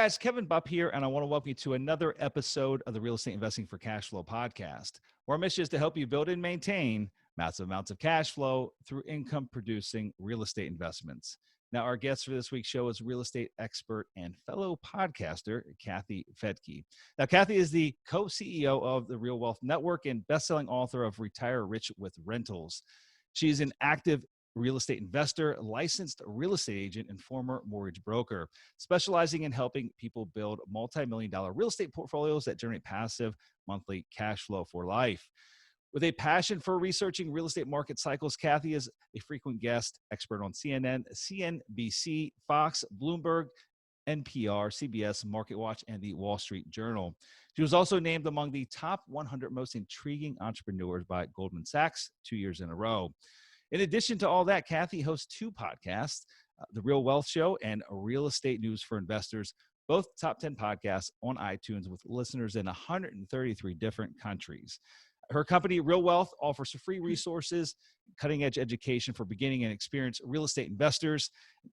guys, Kevin Bupp here, and I want to welcome you to another episode of the Real Estate Investing for Cash Flow podcast, where our mission is to help you build and maintain massive amounts of cash flow through income-producing real estate investments. Now, our guest for this week's show is real estate expert and fellow podcaster, Kathy Fetke. Now, Kathy is the co-CEO of the RealWealth Network and best-selling author of Retire Rich with Rentals. She's an active real estate investor, licensed real estate agent, and former mortgage broker, specializing in helping people build multi-million-dollar real estate portfolios that generate passive monthly cash flow for life. With a passion for researching real estate market cycles, Kathy is a frequent guest expert on CNN, CNBC, Fox, Bloomberg, NPR, CBS MarketWatch, and the Wall Street Journal. She was also named among the top 100 most intriguing entrepreneurs by Goldman Sachs 2 years in a row. In addition to all that, Kathy hosts two podcasts, The Real Wealth Show and Real Estate News for Investors, both top 10 podcasts on iTunes with listeners in 133 different countries. Her company, Real Wealth, offers free resources, cutting-edge education for beginning and experienced real estate investors.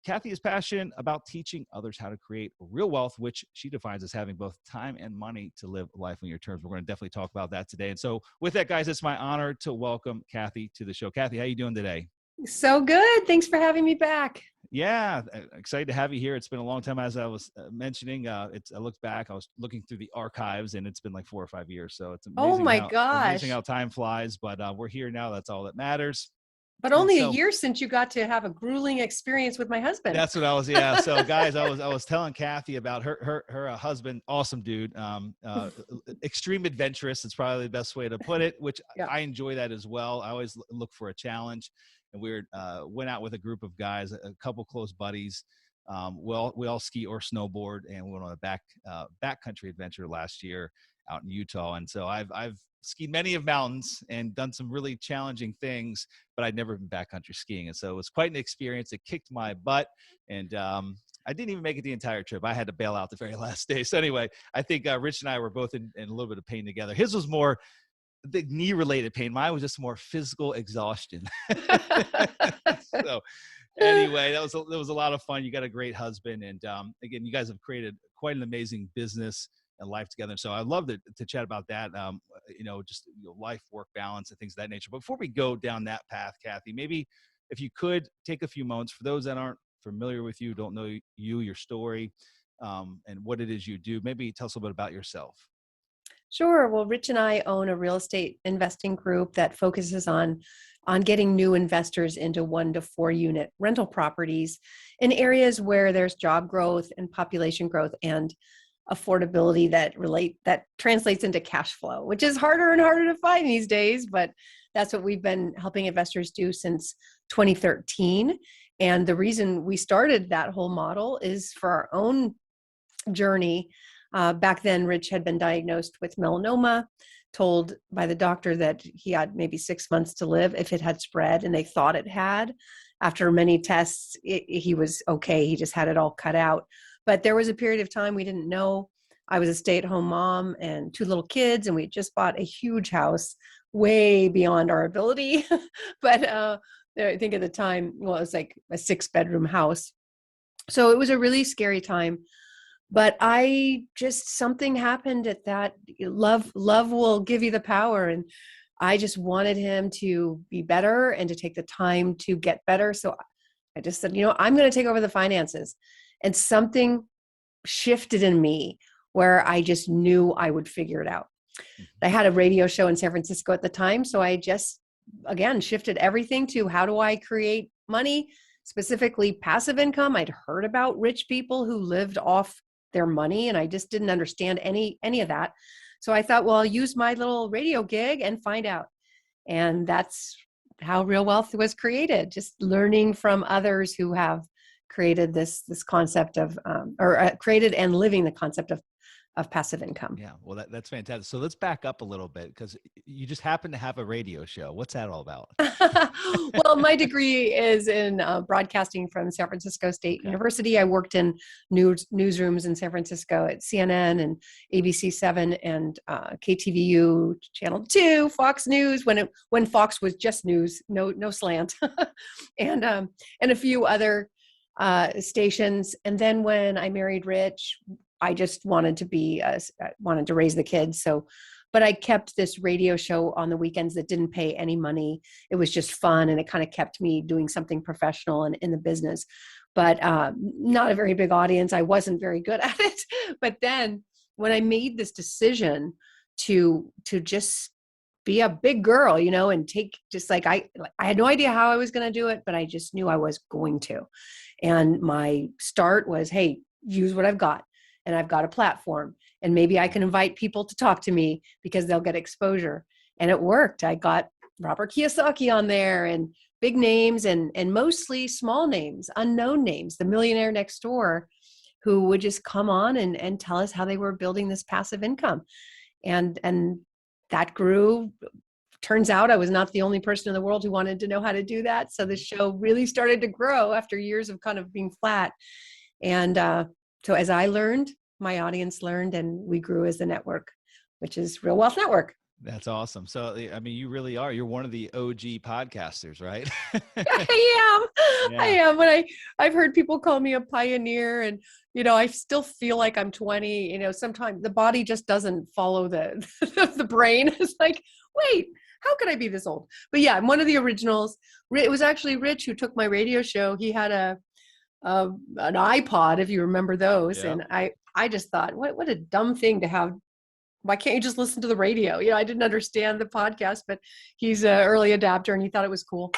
Kathy is passionate about teaching others how to create real wealth, which she defines as having both time and money to live life on your terms. We're going to definitely talk about that today. And so with that, guys, it's my honor to welcome Kathy to the show. Kathy, how are you doing today? So good. Thanks for having me back. Yeah, excited to have you here. It's been a long time, as I was mentioning. I looked back, I was looking through the archives, and it's been like 4 or 5 years. So it's amazing, amazing how time flies. But we're here now. That's all that matters. But only a year since you got to have a grueling experience with my husband. That's what I was. Yeah. So guys, I was telling Kathy about her husband. Awesome dude. Extreme adventurous. It's probably the best way to put it. Which yeah. I enjoy that as well. I always look for a challenge. And we went out with a group of guys, a couple close buddies. We all ski or snowboard, and we went on a backcountry adventure last year out in Utah. And so I've skied many of mountains and done some really challenging things, but I'd never been backcountry skiing. And so it was quite an experience. It kicked my butt, and I didn't even make it the entire trip. I had to bail out the very last day. So anyway, I think Rich and I were both in a little bit of pain together. His was more the knee-related pain. Mine was just more physical exhaustion. So anyway, that was a lot of fun. You got a great husband. And again, you guys have created quite an amazing business and life together. So I'd love to chat about that, life, work balance and things of that nature. But before we go down that path, Kathy, maybe if you could take a few moments for those that aren't familiar with you, don't know you, your story, and what it is you do, maybe tell us a little bit about yourself. Sure. Well, Rich and I own a real estate investing group that focuses on getting new investors into 1 to 4 unit rental properties in areas where there's job growth and population growth and affordability that translates into cash flow, which is harder and harder to find these days. But that's what we've been helping investors do since 2013. And the reason we started that whole model is for our own journey. Back then, Rich had been diagnosed with melanoma, told by the doctor that he had maybe 6 months to live if it had spread, and they thought it had. After many tests, he was okay. He just had it all cut out. But there was a period of time we didn't know. I was a stay-at-home mom and 2 little kids, and we just bought a huge house way beyond our ability. But I think at the time, it was like a 6-bedroom house. So it was a really scary time. But something happened at that. Love will give you the power. And I just wanted him to be better and to take the time to get better. So I just said, I'm going to take over the finances. And something shifted in me where I just knew I would figure it out. I had a radio show in San Francisco at the time. So I just, again, shifted everything to how do I create money, specifically passive income. I'd heard about rich people who lived off their money, and I just didn't understand any of that. So I thought, well, I'll use my little radio gig and find out. And that's how Real Wealth was created, just learning from others who have created this concept of, created and living the concept of passive income. Yeah, well, that's fantastic. So let's back up a little bit because you just happen to have a radio show. What's that all about? Well, my degree is in broadcasting from San Francisco State University. I worked in newsrooms in San Francisco at CNN and ABC7 and KTVU, Channel 2, Fox News, when Fox was just news, no slant, and a few other stations. And then when I married Rich, I just wanted to wanted to raise the kids. So, but I kept this radio show on the weekends that didn't pay any money. It was just fun, and it kind of kept me doing something professional and in the business, but not a very big audience. I wasn't very good at it. But then when I made this decision to just be a big girl, and take just like, I had no idea how I was going to do it, but I just knew I was going to. And my start was, hey, use what I've got. And I've got a platform, and maybe I can invite people to talk to me because they'll get exposure. And it worked. I got Robert Kiyosaki on there, and big names, and mostly small names, unknown names, the millionaire next door, who would just come on and tell us how they were building this passive income. And that grew. Turns out I was not the only person in the world who wanted to know how to do that. So the show really started to grow after years of kind of being flat. And so as I learned, my audience learned, and we grew as the network, which is RealWealth Network. That's awesome. So, I mean, you really are. You're one of the OG podcasters, right? I am. Yeah. I am. When I've heard people call me a pioneer, and, I still feel like I'm 20. Sometimes the body just doesn't follow the brain. It's like, wait, how could I be this old? But yeah, I'm one of the originals. It was actually Rich who took my radio show. He had an iPod, if you remember those. Yeah. And I just thought, what a dumb thing to have. Why can't you just listen to the radio? I didn't understand the podcast, but he's an early adapter, and he thought it was cool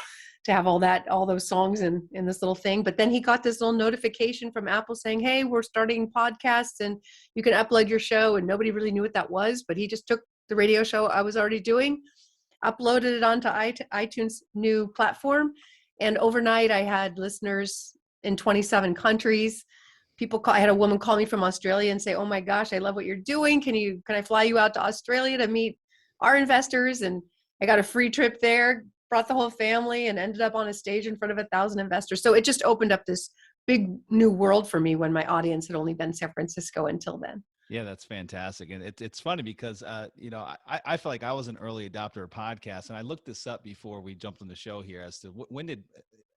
to have all those songs in this little thing. But then he got this little notification from Apple saying, hey, we're starting podcasts and you can upload your show. And nobody really knew what that was, but he just took the radio show I was already doing, uploaded it onto iTunes new platform. And overnight I had listeners in 27 countries. I had a woman call me from Australia and say, oh my gosh, I love what you're doing. Can I fly you out to Australia to meet our investors? And I got a free trip there, brought the whole family, and ended up on a stage in front of 1,000 investors. So it just opened up this big new world for me when my audience had only been San Francisco until then. Yeah, that's fantastic. And it's funny because, I feel like I was an early adopter of podcasts, and I looked this up before we jumped on the show here as to when did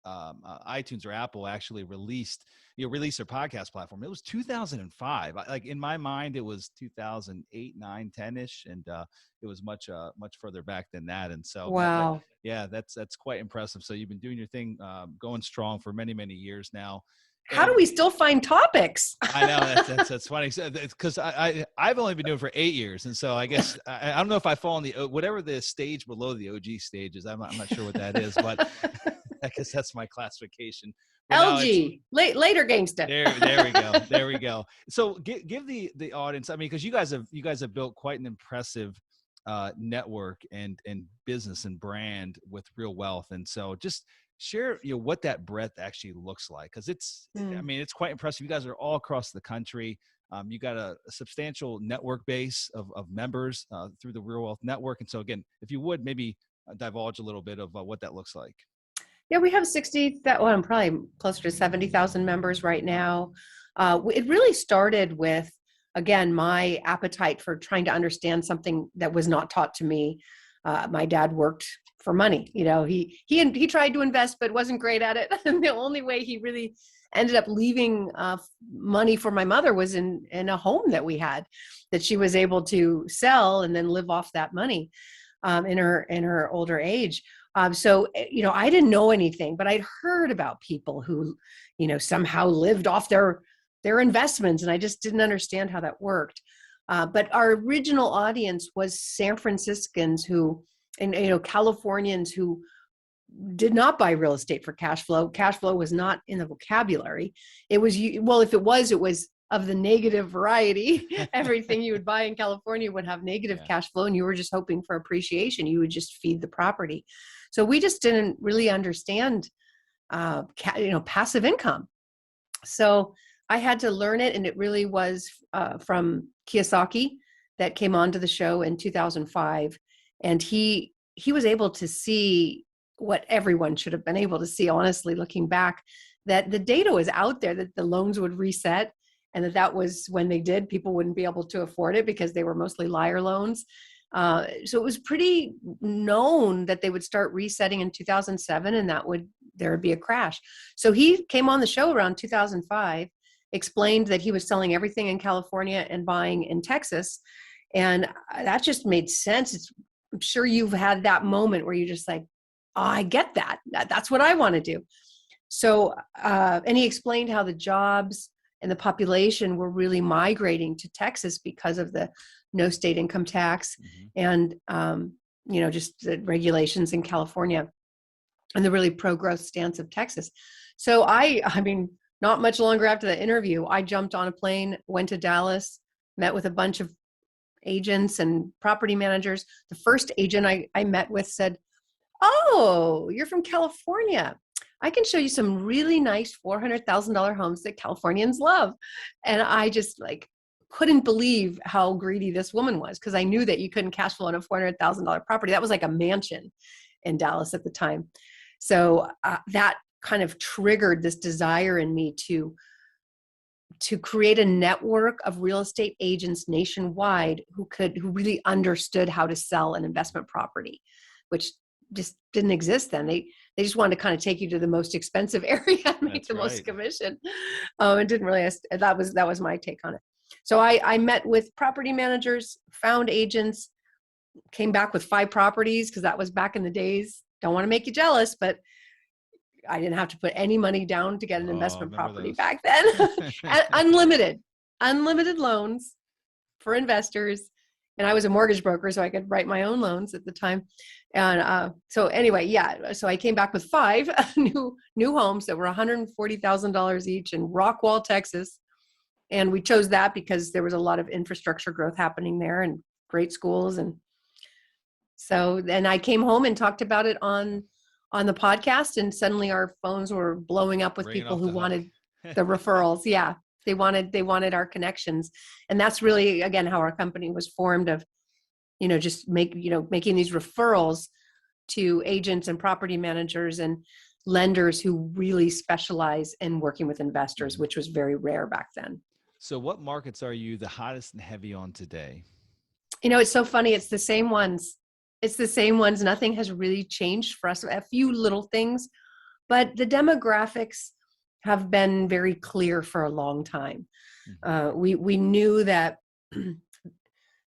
iTunes or Apple actually release their podcast platform. It was 2005. Like in my mind, it was 2008, 9, 10-ish. And it was much further back than that. And so, wow. That's quite impressive. So you've been doing your thing, going strong for many, many years now. How do we still find topics? I know that's funny because I've only been doing it for 8 years, and so I guess I don't know if I fall in the whatever the stage below the OG stage is. I'm not sure what that is, but I guess that's my classification. But LG, later gangster. There we go. So give the audience. I mean, because you guys have built quite an impressive network and business and brand with RealWealth, and so just share what that breadth actually looks like, because it's quite impressive. You guys are all across the country. You got a substantial network base of members through the RealWealth network. And so again, if you would maybe divulge a little bit of what that looks like. Yeah, we have 60, I'm probably closer to 70,000 members right now. It really started with, again, my appetite for trying to understand something that was not taught to me. My dad worked for money. He tried to invest, but wasn't great at it. And the only way he really ended up leaving money for my mother was in a home that we had that she was able to sell and then live off that money in her older age. So I didn't know anything, but I'd heard about people who, somehow lived off their investments, and I just didn't understand how that worked. But our original audience was San Franciscans and Californians who did not buy real estate for cash flow. Cash flow was not in the vocabulary. It was, if it was of the negative variety. Everything you would buy in California would have negative cash flow, and you were just hoping for appreciation. You would just feed the property. So we just didn't really understand, passive income. So I had to learn it, and it really was from Kiyosaki that came onto the show in 2005, and he was able to see what everyone should have been able to see. Honestly, looking back, that the data was out there, that the loans would reset, and that was when they did. People wouldn't be able to afford it because they were mostly liar loans. So it was pretty known that they would start resetting in 2007, and there would be a crash. So he came on the show around 2005 explained that he was selling everything in California and buying in Texas. And that just made sense. I'm sure you've had that moment where you're just like, oh, I get that. That's what I want to do. So, and he explained how the jobs and the population were really migrating to Texas because of the no state income tax and, just the regulations in California and the really pro-growth stance of Texas. So I mean, not much longer after the interview, I jumped on a plane, went to Dallas, met with a bunch of agents and property managers. The first agent I met with said, "Oh, you're from California. I can show you some really nice $400,000 homes that Californians love." And I just couldn't believe how greedy this woman was, because I knew that you couldn't cash flow on a $400,000 property. That was like a mansion in Dallas at the time. So that kind of triggered this desire in me to create a network of real estate agents nationwide who really understood how to sell an investment property, which just didn't exist then. They just wanted to kind of take you to the most expensive area and make the most commission. And didn't really, that was my take on it. So I met with property managers, found agents, came back with 5 properties, because that was back in the days. Don't want to make you jealous, but I didn't have to put any money down to get an investment property back then. Unlimited loans for investors. And I was a mortgage broker, so I could write my own loans at the time. And so anyway, so I came back with 5 new homes that were $140,000 each in Rockwall, Texas. And we chose that because there was a lot of infrastructure growth happening there and great schools. And so then I came home and talked about it on the podcast, and suddenly our phones were blowing up with people who wanted the referrals. Yeah. They wanted our connections. And that's really, again, how our company was formed, of, just making these referrals to agents and property managers and lenders who really specialize in working with investors, which was very rare back then. So what markets are you the hottest and heavy on today? It's so funny. It's the same ones. Nothing has really changed for us. A few little things, but the demographics have been very clear for a long time. We knew that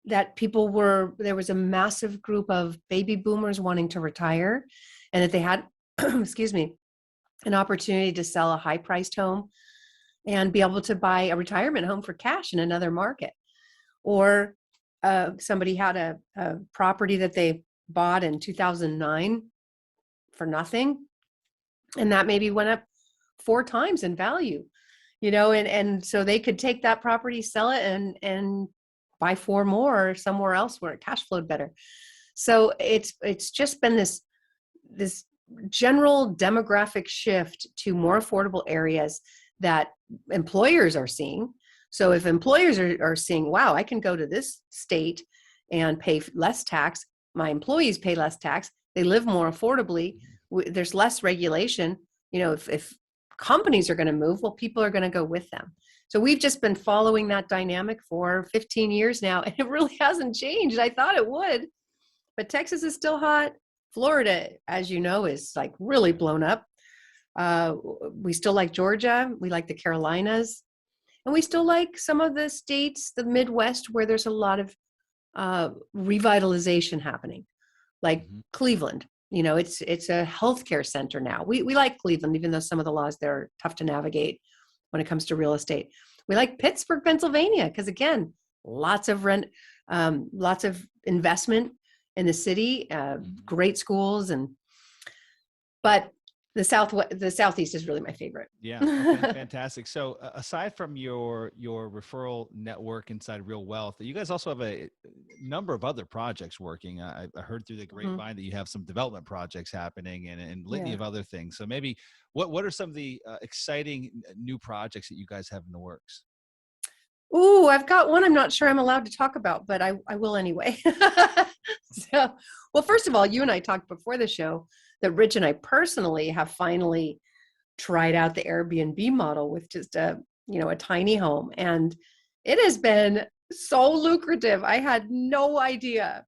there was a massive group of baby boomers wanting to retire, and that they had, excuse me, an opportunity to sell a high priced home and be able to buy a retirement home for cash in another market. Or somebody had a property that they bought in 2009 for nothing, and that maybe went up 4 times in value, and so they could take that property, sell it, and buy 4 more somewhere else where it cash flowed better. So it's just been this general demographic shift to more affordable areas that employers are seeing. So if employers are seeing, wow, I can go to this state and pay less tax, my employees pay less tax, they live more affordably, there's less regulation. If companies are going to move, well, people are going to go with them. So we've just been following that dynamic for 15 years now, and it really hasn't changed. I thought it would, but Texas is still hot. Florida, as you know, is really blown up. We still like Georgia. We like the Carolinas. And we still like some of the states, the Midwest, where there's a lot of revitalization happening, like Cleveland. It's a healthcare center now. We like Cleveland, even though some of the laws there are tough to navigate when it comes to real estate. We like Pittsburgh, Pennsylvania, because again, lots of lots of investment in the city, great schools, but the Southeast is really my favorite. Yeah, okay, fantastic. So aside from your referral network inside RealWealth, you guys also have a number of other projects working. I heard through the grapevine that you have some development projects happening and litany of other things. So maybe what are some of the exciting new projects that you guys have in the works? Ooh, I've got one I'm not sure I'm allowed to talk about, but I will anyway. Well, first of all, you and I talked before the show that Rich and I personally have finally tried out the Airbnb model with just a tiny home. And it has been so lucrative. I had no idea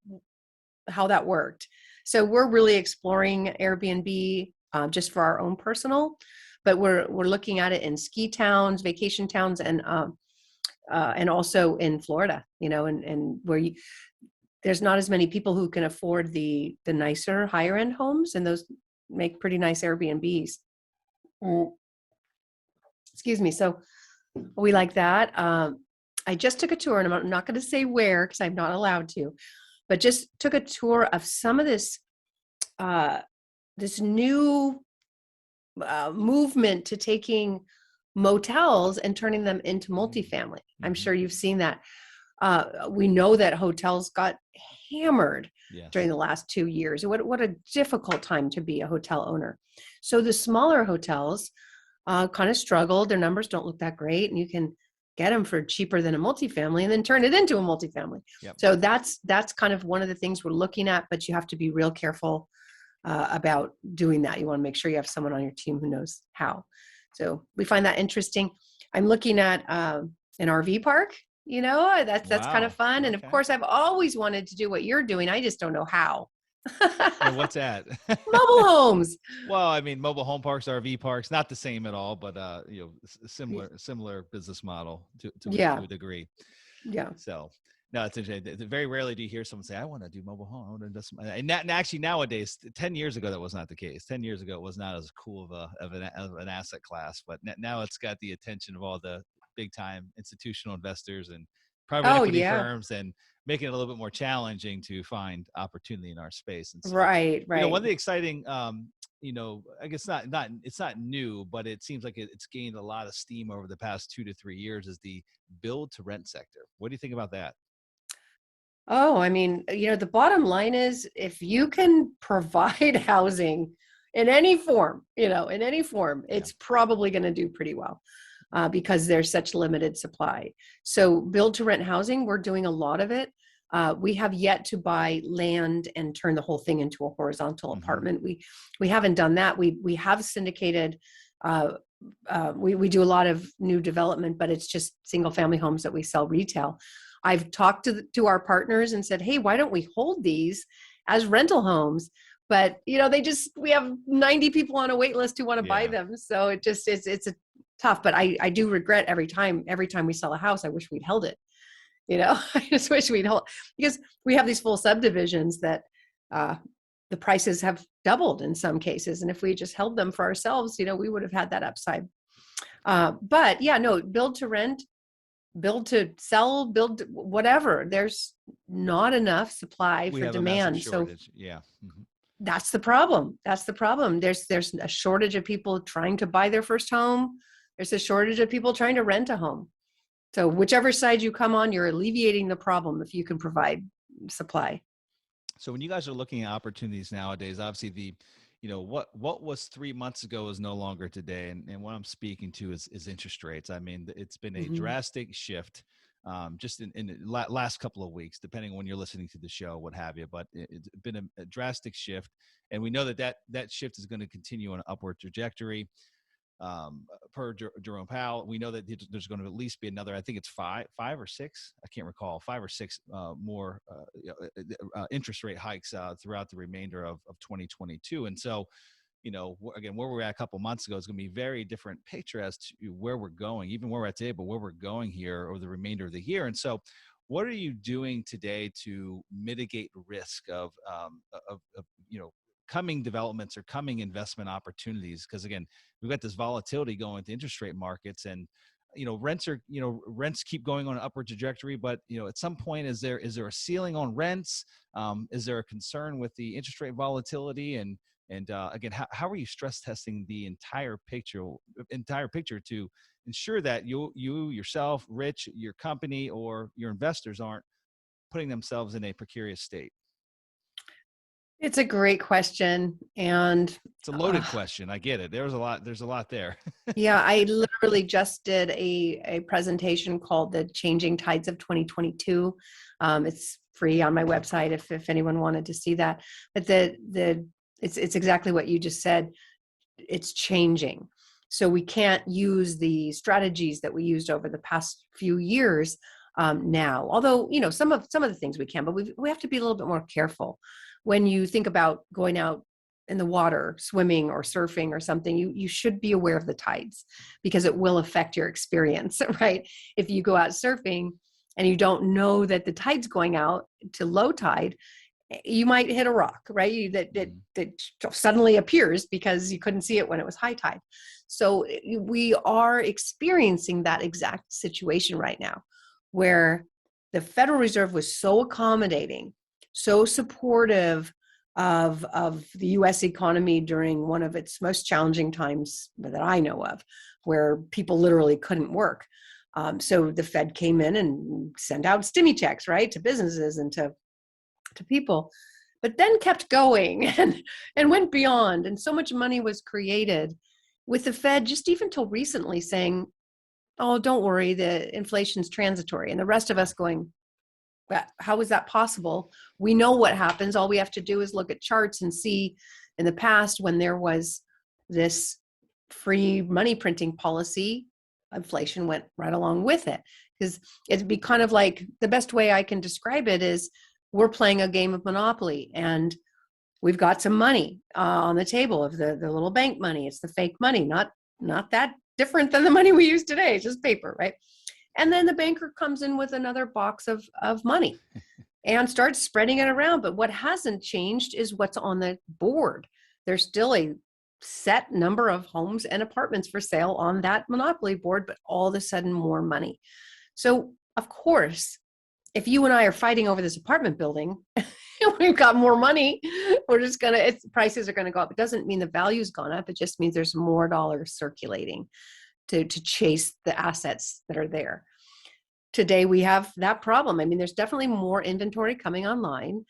how that worked. So we're really exploring Airbnb just for our own personal but we're looking at it in ski towns, vacation towns, and also in Florida, and where there's not as many people who can afford the nicer, higher end homes, and those make pretty nice Airbnbs. Excuse me. So we like that. I just took a tour, and I'm not going to say where because I'm not allowed to, but just took a tour of some of this new movement to taking motels and turning them into multifamily. I'm sure you've seen that. We know that hotels got hammered during the last 2 years. What a difficult time to be a hotel owner. So the smaller hotels kind of struggled. Their numbers don't look that great, and you can get them for cheaper than a multifamily and then turn it into a multifamily. Yep. So that's kind of one of the things we're looking at, but you have to be real careful about doing that. You want to make sure you have someone on your team who knows how. So we find that interesting. I'm looking at an RV park. That's kind of fun. And of course, I've always wanted to do what you're doing. I just don't know how. And what's that? Mobile homes. Well, I mean, mobile home parks, RV parks, not the same at all, but similar business model to a degree. Yeah. So no, it's interesting. Very rarely do you hear someone say, "I want to do mobile home." I want to invest. And actually, nowadays, 10 years ago, that was not the case. 10 years ago, it was not as cool of an asset class. But now it's got the attention of all the big time institutional investors and private equity firms, and making it a little bit more challenging to find opportunity in our space. And so, right. One of the exciting, I guess it's not new, but it seems like it's gained a lot of steam over the past 2 to 3 years is the build to rent sector. What do you think about that? Oh, I mean, the bottom line is if you can provide housing in any form, it's probably going to do pretty well. Because there's such limited supply. So build to rent housing, we're doing a lot of it. We have yet to buy land and turn the whole thing into a horizontal apartment. We haven't done that. We have syndicated. We do a lot of new development, but it's just single family homes that we sell retail. I've talked to our partners and said, hey, why don't we hold these as rental homes? But we have 90 people on a wait list who want to buy them. So it's a tough, but I do regret every time we sell a house, I wish we'd held it. I just wish we'd hold, because we have these full subdivisions that the prices have doubled in some cases. And if we just held them for ourselves, we would have had that upside. But build to rent, build to sell, build whatever. There's not enough supply for demand. So that's the problem. There's a shortage of people trying to buy their first home. There's a shortage of people trying to rent a home. So whichever side you come on, you're alleviating the problem if you can provide supply. So when you guys are looking at opportunities nowadays, obviously what was 3 months ago is no longer today. And what I'm speaking to is interest rates. I mean, it's been a drastic shift just in the last couple of weeks, depending on when you're listening to the show, what have you. But it's been a drastic shift. And we know that shift is going to continue on an upward trajectory. Per Jerome Powell, we know that there's going to at least be another, I think it's five or six, I can't recall, 5 or 6 more interest rate hikes throughout the remainder of 2022. And so, again, where we were at a couple months ago is going to be a very different picture as to where we're going, even where we're at today, but where we're going here over the remainder of the year. And so what are you doing today to mitigate risk of coming developments or coming investment opportunities? Because again, we've got this volatility going to interest rate markets, and rents keep going on an upward trajectory, but at some point, is there a ceiling on rents? Is there a concern with the interest rate volatility? And again, how are you stress testing the entire picture to ensure that you yourself, Rich, your company, or your investors aren't putting themselves in a precarious state? It's a great question. And it's a loaded question. I get it. There's a lot there. Yeah. I literally just did a presentation called The Changing Tides of 2022. It's free on my website if anyone wanted to see that. But it's exactly what you just said. It's changing. So we can't use the strategies that we used over the past few years now. Although, some of the things we can, but we have to be a little bit more careful. When you think about going out in the water, swimming or surfing or something, you should be aware of the tides because it will affect your experience, right? If you go out surfing and you don't know that the tide's going out to low tide, you might hit a rock, right? That suddenly appears because you couldn't see it when it was high tide. So we are experiencing that exact situation right now, where the Federal Reserve was so accommodating, so supportive of the U.S. economy during one of its most challenging times that I know of, where people literally couldn't work. So the Fed came in and sent out stimmy checks, right, to businesses and to people, but then kept going and went beyond. And so much money was created with the Fed just even till recently saying, oh, don't worry, the inflation's transitory. And the rest of us going, well, how is that possible? We know what happens. All we have to do is look at charts and see in the past when there was this free money printing policy, inflation went right along with it. Because it'd be kind of like, the best way I can describe it is, we're playing a game of Monopoly and we've got some money on the table of the little bank money. It's the fake money, not that different than the money we use today. It's just paper, right? And then the banker comes in with another box of money and starts spreading it around. But what hasn't changed is what's on the board. There's still a set number of homes and apartments for sale on that Monopoly board, but all of a sudden more money. So of course, if you and I are fighting over this apartment building, we've got more money, we're just prices are gonna go up. It doesn't mean the value's gone up. It just means there's more dollars circulating to chase the assets that are there. Today we have that problem. I mean, there's definitely more inventory coming online.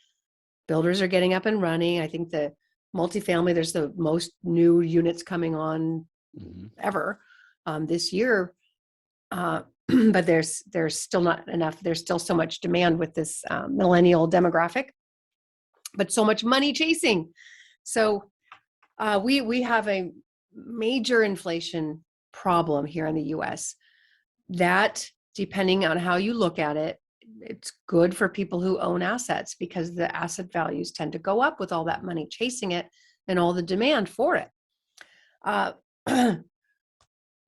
Builders are getting up and running. I think the multifamily, there's the most new units coming on ever this year. But there's still not enough. There's still so much demand with this millennial demographic, but so much money chasing. So we have a major inflation problem here in the U.S. that, depending on how you look at it, it's good for people who own assets because the asset values tend to go up with all that money chasing it and all the demand for it.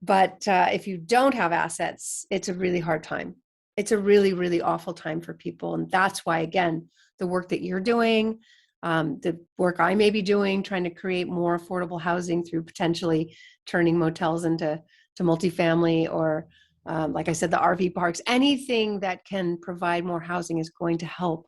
But if you don't have assets, it's a really hard time. It's a really, really awful time for people. And that's why, again, the work that you're doing, the work I may be doing, trying to create more affordable housing through potentially turning motels into multifamily or, like I said, the RV parks, anything that can provide more housing is going to help.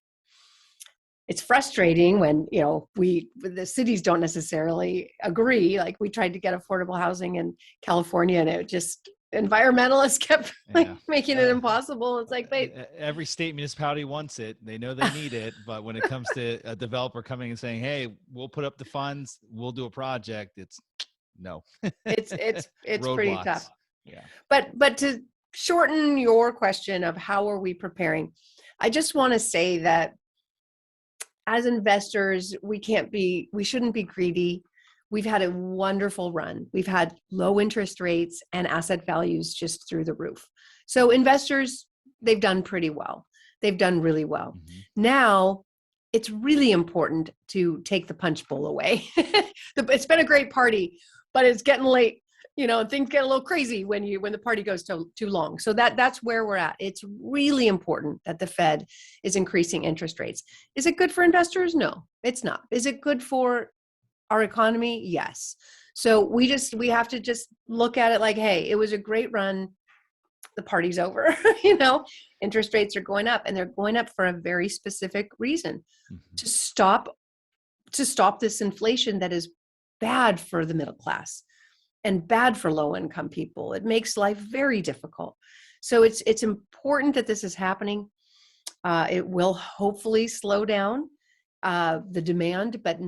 It's frustrating when, the cities don't necessarily agree. Like, we tried to get affordable housing in California and it just, environmentalists kept making it impossible. It's like, wait. Every state municipality wants it. They know they need it. But when it comes to a developer coming and saying, hey, we'll put up the funds, we'll do a project, it's no. It's pretty tough. Yeah. But to shorten your question of how are we preparing, I just want to say that as investors, we shouldn't be greedy. We've had a wonderful run. We've had low interest rates and asset values just through the roof. So investors, they've done pretty well. They've done really well. Mm-hmm. Now, it's really important to take the punch bowl away. It's been a great party, but it's getting late. Things get a little crazy when the party goes too long. So that's where we're at. It's really important that the Fed is increasing interest rates. Is it good for investors? No, it's not. Is it good for our economy? Yes. So we have to just look at it like, hey, it was a great run. The party's over. Interest rates are going up, and they're going up for a very specific reason, to stop this inflation that is bad for the middle class and bad for low-income people. It makes life very difficult. So it's important that this is happening. It will hopefully slow down the demand, but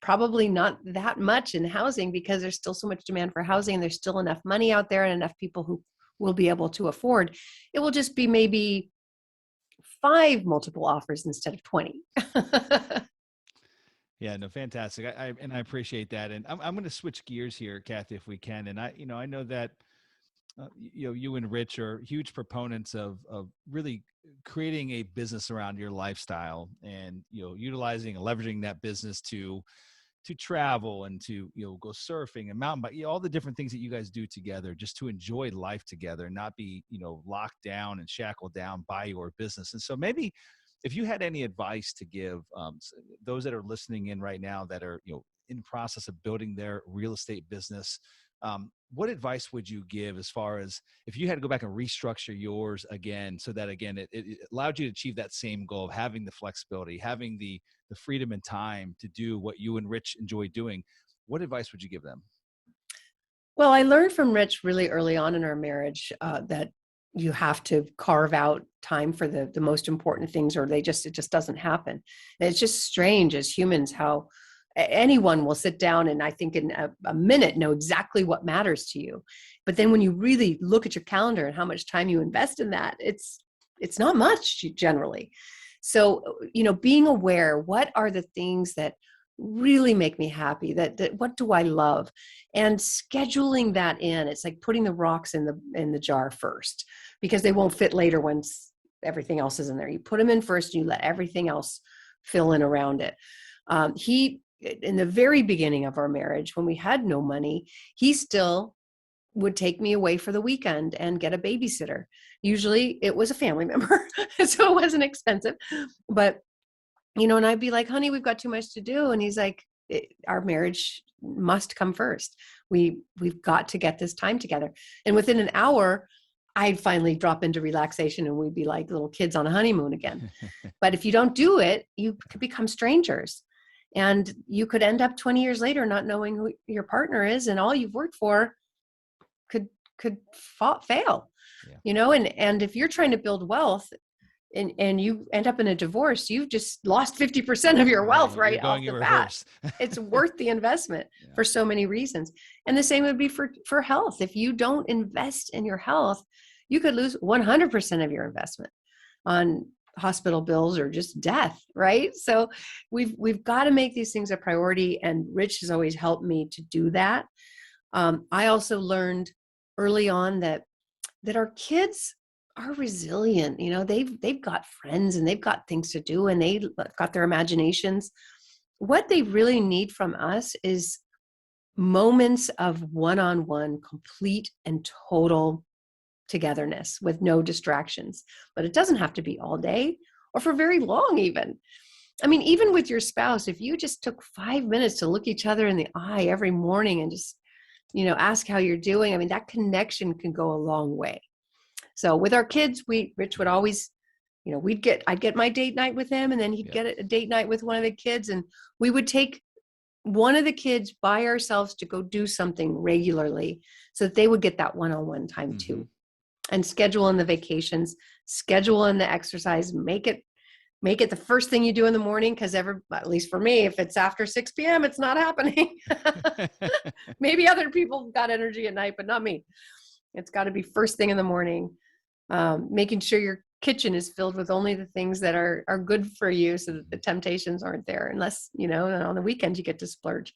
probably not that much in housing, because there's still so much demand for housing, and there's still enough money out there and enough people who will be able to afford. It will just be maybe 5 multiple offers instead of 20. Yeah, no, fantastic. I appreciate that. And I'm going to switch gears here, Kathy, if we can. And I know that, you and Rich are huge proponents of really creating a business around your lifestyle and, utilizing and leveraging that business to, to travel and to, go surfing and mountain bike, all the different things that you guys do together just to enjoy life together, not be, locked down and shackled down by your business. And so maybe if you had any advice to give those that are listening in right now that are, in the process of building their real estate business, what advice would you give as far as if you had to go back and restructure yours again, so that again, it allowed you to achieve that same goal of having the flexibility, having the freedom and time to do what you and Rich enjoy doing? What advice would you give them? Well, I learned from Rich really early on in our marriage that you have to carve out time for the most important things, or it just doesn't happen. And it's just strange as humans how anyone will sit down and I think in a minute know exactly what matters to you. But then when you really look at your calendar and how much time you invest in that, it's not much generally. So, being aware, what are the things that really make me happy, that what do I love, and scheduling that in. It's like putting the rocks in the jar first, because they won't fit later once everything else is in there. You put them in first, and you let everything else fill in around it. In the very beginning of our marriage, when we had no money, he still would take me away for the weekend and get a babysitter. Usually it was a family member, so it wasn't expensive. But, and I'd be like, honey, we've got too much to do. And he's like, our marriage must come first. We've got to get this time together. And within an hour, I'd finally drop into relaxation and we'd be like little kids on a honeymoon again. But if you don't do it, you could become strangers. And you could end up 20 years later not knowing who your partner is, and all you've worked for could fail. Yeah. And if you're trying to build wealth and you end up in a divorce, you've just lost 50% of your wealth right off the bat. It's worth the investment for so many reasons. And the same would be for health. If you don't invest in your health, you could lose 100% of your investment on hospital bills or just death, right? So we've got to make these things a priority, and Rich has always helped me to do that. I also learned early on that our kids are resilient. They've got friends and they've got things to do, and they've got their imaginations. What they really need from us is moments of one-on-one, complete and total togetherness with no distractions. But it doesn't have to be all day or for very long even. I mean, even with your spouse, if you just took 5 minutes to look each other in the eye every morning and just, ask how you're doing, I mean, that connection can go a long way. So with our kids, Rich would always, I'd get my date night with him, and then he'd get a date night with one of the kids, and we would take one of the kids by ourselves to go do something regularly so that they would get that one-on-one time too. And schedule in the vacations, schedule in the exercise, make it the first thing you do in the morning. Cause at least for me, if it's after 6 p.m., it's not happening. Maybe other people got energy at night, but not me. It's got to be first thing in the morning. Making sure your kitchen is filled with only the things that are good for you, so that the temptations aren't there, unless, on the weekends you get to splurge.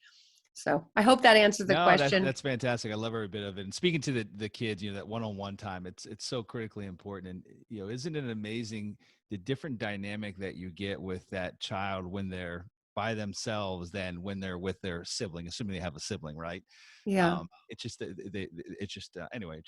So I hope that answers the question. That's fantastic. I love every bit of it. And speaking to the kids, that one-on-one time, it's so critically important. And, isn't it amazing the different dynamic that you get with that child when they're by themselves than when they're with their sibling, assuming they have a sibling, right? Yeah. It's just, anyway,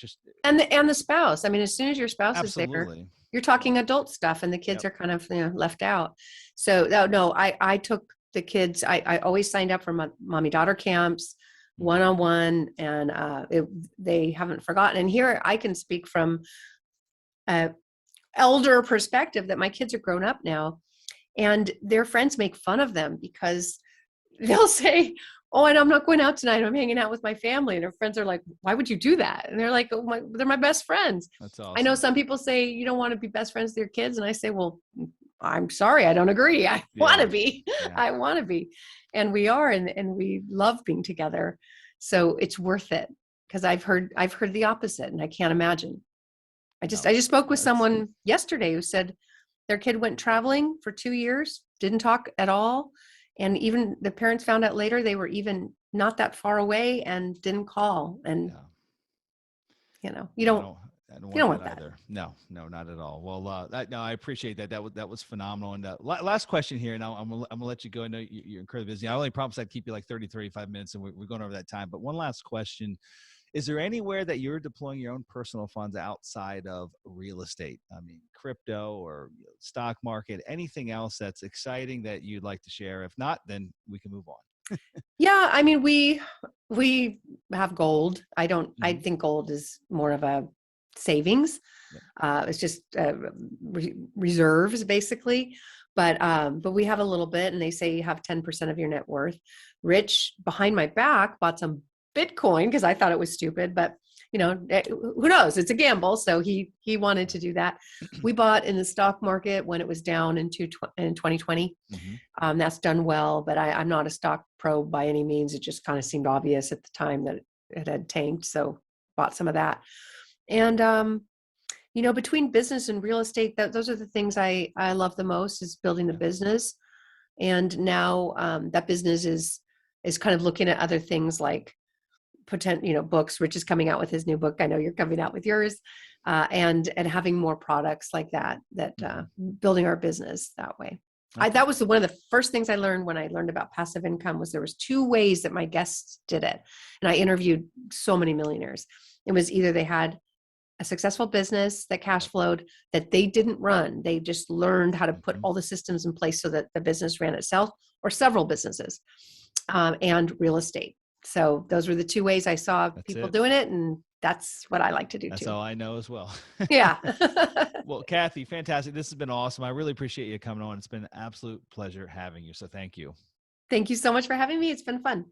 and the spouse. I mean, as soon as your spouse absolutely. is there, you're talking adult stuff, and the kids are kind of left out. So no, I took the kids. I always signed up for mommy daughter camps, one-on-one, and they haven't forgotten. And here I can speak from a elder perspective that my kids are grown up now, and their friends make fun of them because they'll say, oh, and I'm not going out tonight, I'm hanging out with my family. And their friends are like, why would you do that? And they're like, they're my best friends. That's awesome. I know some people say you don't want to be best friends with your kids. And I say, well, I'm sorry, I don't agree. I want to be. I want to be. And we are, and we love being together. So it's worth it, because I've heard the opposite, and I can't imagine. I just spoke with someone yesterday who said their kid went traveling for 2 years, didn't talk at all. And even the parents found out later they were even not that far away and didn't call. And, you don't I don't You don't want want that that. either. No, not at all. Well, no, I appreciate that. That was phenomenal. And last question here, and I'm gonna let you go. I know you're incredibly busy. I only promised I'd keep you like 30, 35 minutes, and we're going over that time. But one last question. Is there anywhere that you're deploying your own personal funds outside of real estate? I mean, crypto or stock market, anything else that's exciting that you'd like to share? If not, then we can move on. Yeah, I mean, we have gold. I Mhm. think gold is more of a savings. Yep. It's just reserves basically. But we have a little bit, and they say you have 10% of your net worth. Rich behind my back bought some Bitcoin because I thought it was stupid, but who knows? It's a gamble. So he wanted to do that. We bought in the stock market when it was down in 2020. Mhm. That's done well, but I'm not a stock pro by any means. It just kind of seemed obvious at the time that it had tanked. So bought some of that. And, between business and real estate, those are the things I love the most is building the Yeah. business. And now that business is kind of looking at other things like books. Rich is coming out with his new book. I know you're coming out with yours, and having more products like that. Mhm. Building our business that way. Okay. That was one of the first things I learned when I learned about passive income was there was two ways that my guests did it, and I interviewed so many millionaires. It was either they had a successful business that cash flowed that they didn't run. They just learned how to put Mhm. all the systems in place so that the business ran itself, or several businesses, and real estate. So those were the two ways I saw That's people it. doing it. And that's what I like to do That's too. all I know as well. Yeah. Well, Kathy, fantastic. This has been awesome. I really appreciate you coming on. It's been an absolute pleasure having you. So thank you. Thank you so much for having me. It's been fun.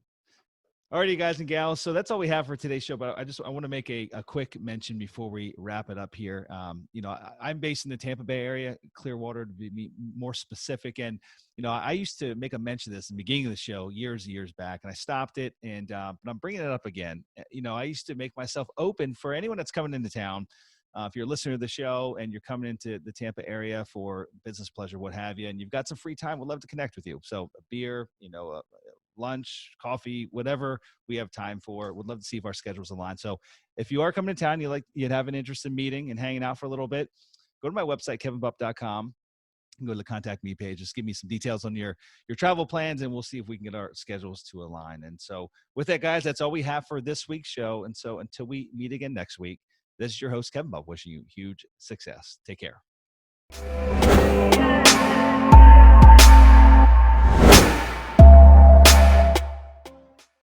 Alrighty, guys and gals. So that's all we have for today's show. But I want to make a quick mention before we wrap it up here. I'm based in the Tampa Bay area, Clearwater to be more specific. And I used to make a mention of this in the beginning of the show years back, and I stopped it. And but I'm bringing it up again. I used to make myself open for anyone that's coming into town. If you're a listener to the show and you're coming into the Tampa area for business pleasure, what have you, and you've got some free time, we'd love to connect with you. So a beer, lunch, coffee, whatever we have time for. Would love to see if our schedules align. So if you are coming to town, you'd have an interest in meeting and hanging out for a little bit, go to my website, kevinbupp.com. Go to the contact me page. Just give me some details on your travel plans, and we'll see if we can get our schedules to align. And so with that, guys, that's all we have for this week's show. And so until we meet again next week, this is your host, Kevin Bupp, wishing you huge success. Take care.